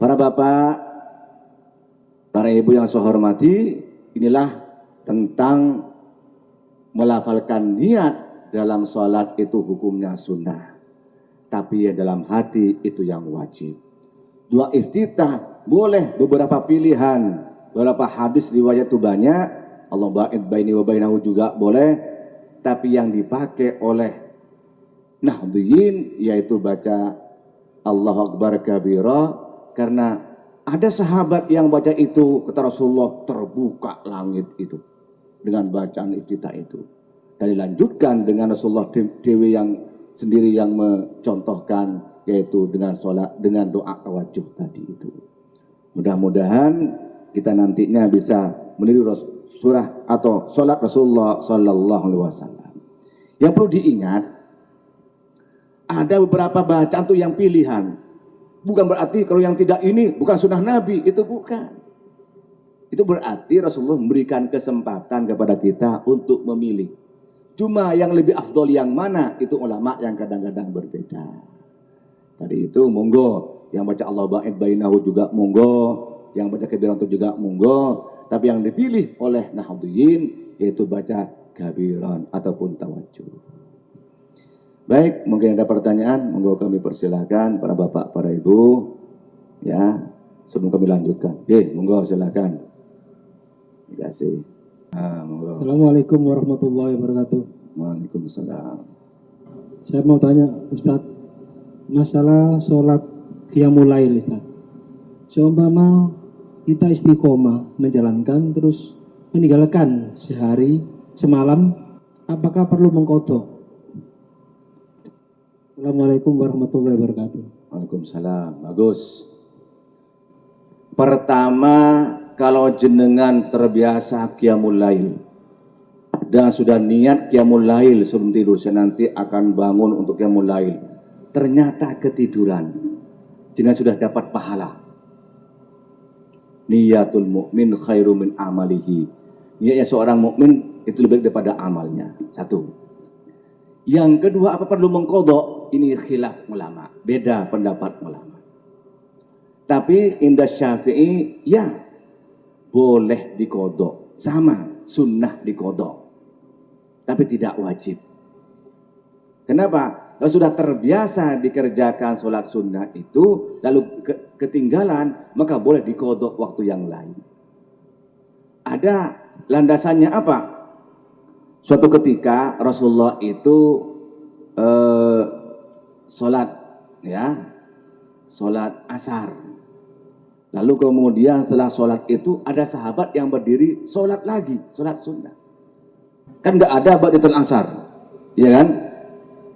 Para bapak, para ibu yang saya hormati, inilah tentang melafalkan niat dalam sholat itu hukumnya sunnah. Tapi ya dalam hati itu yang wajib. Dua iftitah boleh beberapa pilihan. Beberapa hadis riwayat itu banyak. Allah ba'id baini wa bainahu juga boleh. Tapi yang dipakai oleh nahdhiyin yaitu baca Allahu Akbar kabira. Karena ada sahabat yang baca itu, kata Rasulullah, terbuka langit itu dengan bacaan iftitah itu. Dan dilanjutkan dengan Rasulullah dewi yang sendiri yang mencontohkan, yaitu dengan sholat, dengan doa tawajuh tadi itu. Mudah-mudahan kita nantinya bisa meniru surah atau sholat Rasulullah Sallallahu Alaihi Wasallam. Yang perlu diingat, ada beberapa bacaan tuh yang pilihan. Bukan berarti kalau yang tidak ini bukan sunnah Nabi, itu bukan. Itu berarti Rasulullah memberikan kesempatan kepada kita untuk memilih. Cuma yang lebih afdol yang mana, itu ulama yang kadang-kadang berbeda. Tadi itu monggo, yang baca Allah ba'id bainahu juga monggo, yang baca kabiran itu juga monggo, tapi yang dipilih oleh nahdhiyin yaitu baca kabiran ataupun tawajuh. Baik, mungkin ada pertanyaan, monggo kami persilakan para bapak, para ibu, ya, sebelum kami lanjutkan. Monggo silakan. Terima kasih. Assalamualaikum warahmatullahi wabarakatuh. Waalaikumsalam. Saya mau tanya Ustadz, masalah sholat qiyamul lail Ustadz. Seumpama kita istiqomah menjalankan terus meninggalkan sehari semalam, apakah perlu mengqadha? Assalamualaikum warahmatullahi wabarakatuh. Waalaikumsalam. Bagus. Pertama, kalau jenengan terbiasa qiyamul lail dan sudah niat qiyamul lail sebelum tidur, saya nanti akan bangun untuk qiyamul lail, ternyata ketiduran, jenengan sudah dapat pahala. Niyatul mu'min khairu min amalihi. Niatnya seorang mukmin itu lebih baik daripada amalnya. Satu. Yang kedua, apa perlu mengqadha? Ini khilaf ulama, beda pendapat ulama. Tapi indah Syafi'i, ya boleh diqadha, sama sunnah diqadha, tapi tidak wajib. Kenapa? Kalau sudah terbiasa dikerjakan sholat sunnah itu, lalu ketinggalan, maka boleh diqadha waktu yang lain. Ada landasannya apa? Suatu ketika Rasulullah itu sholat asar. Lalu kemudian setelah sholat itu ada sahabat yang berdiri sholat lagi, sholat sunnah. Kan nggak ada ba'datul asar, ya kan?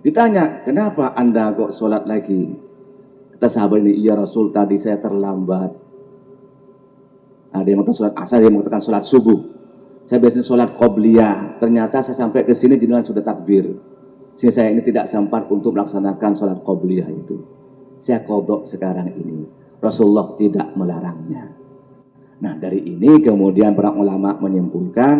Ditanya, kenapa anda kok sholat lagi? Kata sahabat ini, iya Rasul, tadi saya terlambat. Ada yang mengatakan sholat asar, ada yang mengatakan sholat subuh. Saya biasanya sholat qobliyah, ternyata saya sampai ke sini jenengan sudah takbir. Sehingga saya ini tidak sempat untuk melaksanakan sholat qobliyah itu. Saya qadha sekarang ini. Rasulullah tidak melarangnya. Nah, dari ini kemudian para ulama menyimpulkan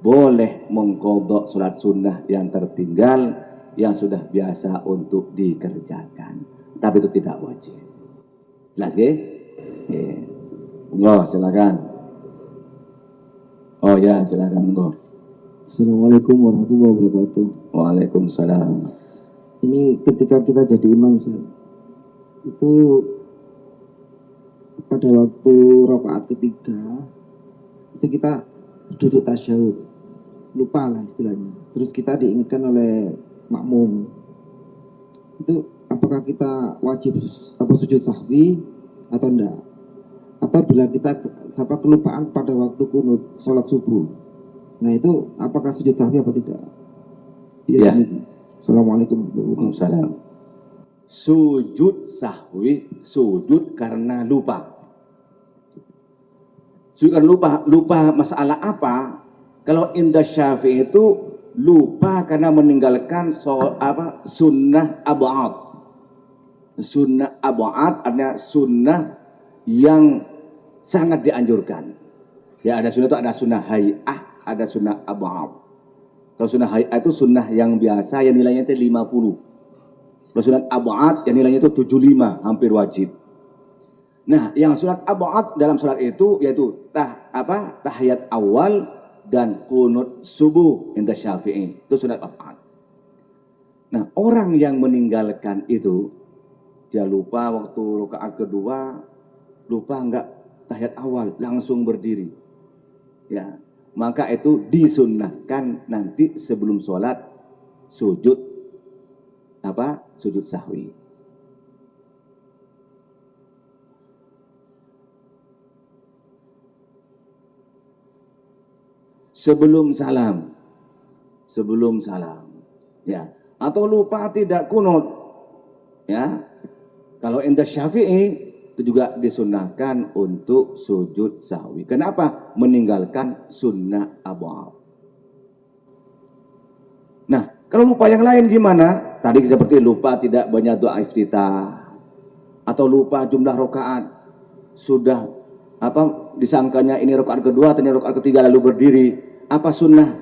boleh mengqadha sholat sunnah yang tertinggal yang sudah biasa untuk dikerjakan. Tapi itu tidak wajib. Jelas ya? Monggo silakan. Oh ya, silakan monggo. Assalamualaikum warahmatullahi wabarakatuh. Waalaikumsalam. Ini ketika kita jadi imam Ustaz, itu pada waktu rakaat ketiga itu kita duduk tasyahud, lupa lah istilahnya. Terus kita diingatkan oleh makmum. Itu apakah kita wajib sujud sahwi atau enggak? Atau bila kita kelupaan pada waktu kunut sholat subuh, nah itu apakah sujud sahwi apa tidak? Ya. Assalamualaikum warahmatullahi wabarakatuh. Sujud sahwi, sujud karena lupa. Sujud karena lupa masalah apa? Kalau indah Syafi'i itu lupa karena meninggalkan sunnah ab'ad. Sunnah ab'ad artinya sunnah yang sangat dianjurkan. Ya, ada sunnah itu ada sunnah hay'ah, ada sunnah ab'ad. Kalau sunnah hay'ah itu sunnah yang biasa yang nilainya itu 50. Kalau sunnah ab'ad yang nilainya itu 75, hampir wajib. Nah, yang sunat ab'ad dalam salat itu yaitu tahiyat awal dan kunut subuh inda Syafi'i. Itu sunat ab'ad. Nah, orang yang meninggalkan itu, dia lupa waktu rakaat kedua, lupa enggak tahiyat awal, langsung berdiri. Ya, maka itu disunnahkan nanti sebelum sholat sujud sujud sahwi. Sebelum salam, ya, atau lupa tidak kunut, ya. Kalau indah Syafi'i itu juga disunnahkan untuk sujud sahwi. Kenapa? Meninggalkan sunnah ab'ad. Nah, kalau lupa yang lain gimana? Tadi seperti lupa tidak banyak doa iftitah, atau lupa jumlah rakaat, sudah disangkanya ini rakaat kedua, ternyata rakaat ketiga lalu berdiri. Apa sunnah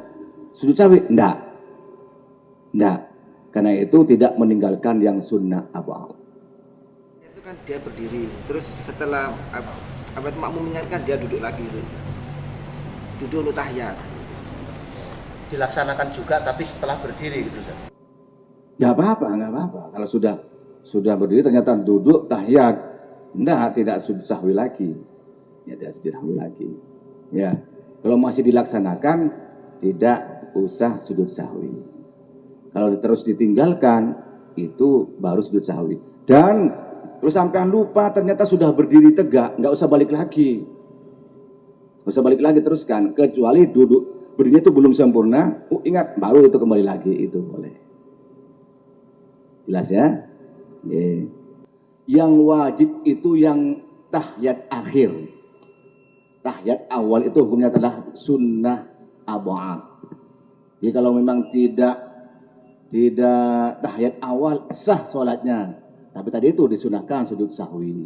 sujud sahwi? Enggak. Karena itu tidak meninggalkan yang sunnah ab'ad. Itu kan dia berdiri, terus setelah makmum mengingatkan dia duduk lagi, duduk tahiyat. Dilaksanakan juga tapi setelah berdiri gitu Ustaz. Nggak apa-apa. Kalau sudah berdiri ternyata duduk tahiyat, tidak sujud sahwi lagi. Ya, tidak sujud sahwi lagi. Ya, kalau masih dilaksanakan tidak usah sujud sahwi. Kalau terus ditinggalkan itu baru sujud sahwi. Dan kalau sampean lupa ternyata sudah berdiri tegak, nggak usah balik lagi. Nggak usah balik lagi, teruskan, kecuali duduk berdirinya itu belum sempurna, ingat baru itu kembali lagi, itu boleh. Jelas ya? Yeah. Yang wajib itu yang tahiyat akhir. Tahiyat awal itu hukumnya adalah sunnah ab'ad. Jadi kalau memang tidak tahiyat awal sah sholatnya, tapi tadi itu disunahkan sujud sahwi.